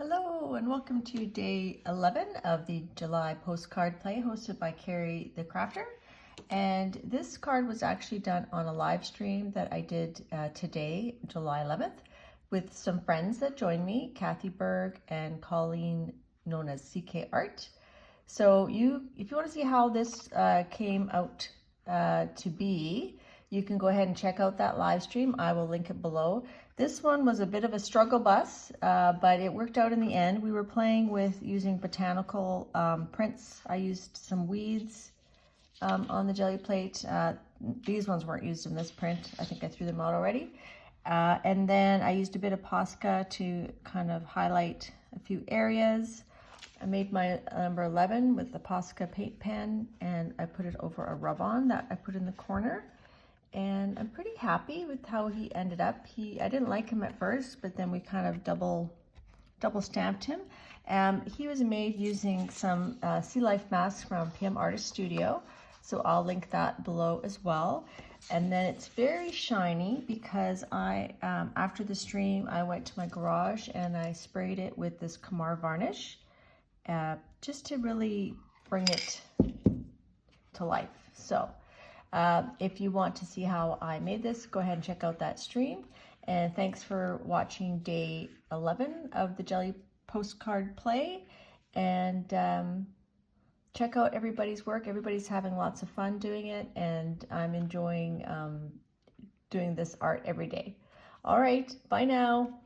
Hello and welcome to day 11 of the July postcard play hosted by Carrie the Crafter. And this card was actually done on a live stream that I did today, July 11th, with some friends that joined me, Kathy Berg and Colleen, known as CK Art. So if you want to see how this came out to be, you can go ahead and check out that live stream. I will link it below. This one was a bit of a struggle bus, but it worked out in the end. We were playing with using botanical prints. I used some weeds on the jelly plate. These ones weren't used in this print. I think I threw them out already. And then I used a bit of Posca to kind of highlight a few areas. I made my number 11 with the Posca paint pen, and I put it over a rub-on that I put in the corner. And I'm pretty happy with how he ended up. I didn't like him at first, but then we kind of double stamped him. He was made using some Sea Life masks from PM Artist Studio, so I'll link that below as well. And then it's very shiny because after the stream, I went to my garage and I sprayed it with this Kamar varnish just to really bring it to life. So if you want to see how I made this, go ahead and check out that stream. And thanks for watching day 11 of the Jelly Postcard Play. And check out everybody's work. Everybody's having lots of fun doing it, and I'm enjoying doing this art every day. All right, bye now.